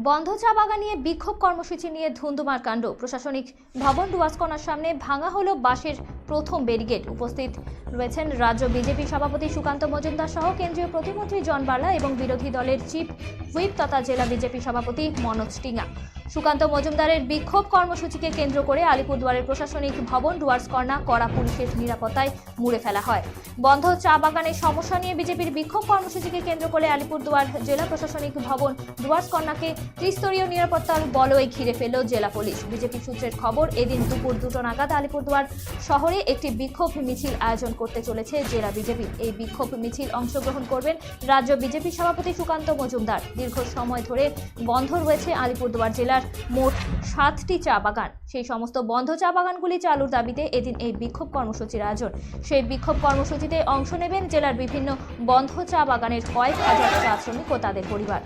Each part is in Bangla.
বন্ধ চা বাগান নিয়ে বিক্ষোভ কর্মসূচি নিয়ে ধুন্ধুমার কাণ্ড। প্রশাসনিক ভবন ডুয়ার্সকর্নার সামনে ভাঙা হলো বাঁশের প্রথম ব্যারিকেড। উপস্থিত রয়েছেন রাজ্য বিজেপি সভাপতি সুকান্ত মজুমদার সহ কেন্দ্রীয় প্রতিমন্ত্রী জন বার্লা এবং বিরোধী দলের চিফ হুইপ তথা জেলা বিজেপি সভাপতি মনোজ টিঙ্গা। সুকান্ত মজুমদারের বিক্ষোভ কর্মসূচিকে কেন্দ্র করে আলিপুরদুয়ারের প্রশাসনিক ভবন ডুয়ার্সকর্না কড়া পুলিশের নিরাপত্তায় মুড়ে ফেলা হয়। বন্ধ চা বাগানের সমস্যা নিয়ে বিজেপির বিক্ষোভ কর্মসূচিকে কেন্দ্র করে আলিপুরদুয়ার জেলা প্রশাসনিক ভবন ডুয়ার্সকর্নাকে ত্রিস্তরীয় নিরাপত্তার বলয়ে ঘিরে ফেলল জেলা পুলিশ। বিজেপি সূত্রের খবর, এদিন দুপুর 2টা নাগাদ আলিপুরদুয়ার শহরে একটি বিক্ষোভ মিছিল আয়োজন করতে চলেছে জেলা বিজেপি। এই বিক্ষোভ মিছিল অংশগ্রহণ করবেন রাজ্য বিজেপি সভাপতি সুকান্ত মজুমদার। দীর্ঘ সময় ধরে বন্ধ রয়েছে আলিপুরদুয়ার জেলার মোট 7টি চা বাগান। সেই সমস্ত বন্ধ চা বাগানগুলি চালুর দাবিতে এদিন এই বিক্ষোভ কর্মসূচির আয়োজন। সেই বিক্ষোভ কর্মসূচিতে অংশ নেবেন জেলার বিভিন্ন বন্ধ চা বাগানের কয়েক হাজার চা শ্রমিক ও তাদের পরিবার।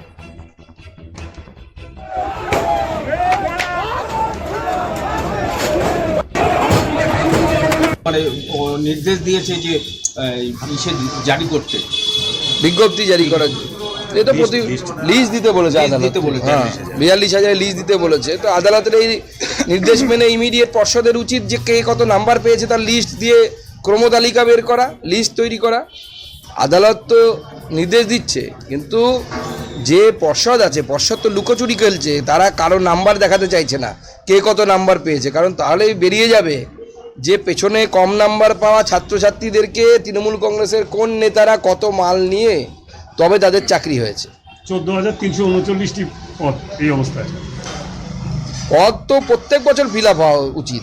মানে নির্দেশ দিয়েছে যে জারি করতে, বিজ্ঞপ্তি জারি করার এ তো প্রতি লিজ দিতে বলেছে আদালত। 42,000 লিজ দিতে বলেছে। তো আদালতের এই নির্দেশ মেনে ইমিডিয়েট পর্ষদের উচিত যে কে কত নাম্বার পেয়েছে তার লিস্ট দিয়ে ক্রমতালিকা বের করা, লিস্ট তৈরি করা। আদালত তো নির্দেশ দিচ্ছে, কিন্তু যে পর্ষদ আছে, পর্ষদ তো লুকোচুরি খেলছে। তারা কারো নাম্বার দেখাতে চাইছে না কে কত নাম্বার পেয়েছে, কারণ তাহলেই বেরিয়ে যাবে যে পেছনে কম নাম্বার পাওয়া ছাত্রছাত্রীদেরকে তৃণমূল কংগ্রেসের কোন নেতারা কত মাল নিয়ে তবে তাদের চাকরি হয়েছে। 14,339টি পদ এই অবস্থায়। পদ তো প্রত্যেক বছর ফিল আপ হওয়া উচিত।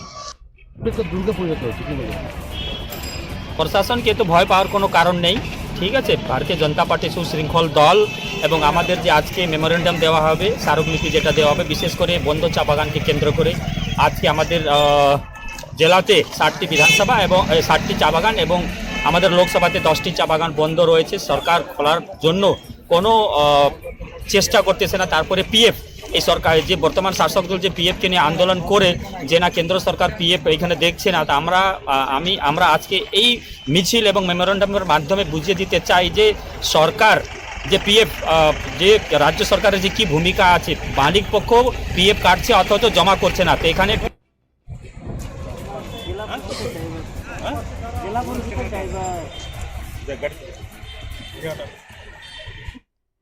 প্রশাসনকে তো ভয় পাওয়ার কোনো কারণ নেই, ঠিক আছে। ভারতীয় জনতা পার্টি সুশৃঙ্খল দল এবং আমাদের যে আজকে মেমোরেন্ডাম দেওয়া হবে, স্মারকলিপি যেটা দেওয়া হবে, বিশেষ করে বন্ধ চা বাগানকে কেন্দ্র করে আজকে আমাদের জেলাতে 60টি বিধানসভা এবং 60টি চা বাগান এবং আমাদের লোকসভাতে 10টি চা বাগান বন্ধ রয়েছে। সরকার খোলার জন্য কোনো চেষ্টা করতেছে না। তারপরে পিএফ, এই সরকার যে বর্তমান শাসক দল যে পিএফকে নিয়ে আন্দোলন করে যে না কেন্দ্র সরকার পিএফ এখানে দেখছে না, তা আমরা আজকে এই মিছিল এবং মেমোরেন্ডামের মাধ্যমে বুঝিয়ে দিতে চাই যে সরকার যে পিএফ, যে রাজ্য সরকারের যে কী ভূমিকা আছে, মালিক পক্ষ পিএফ কাটছে অথচ জমা করছে না। তো এখানে জেলা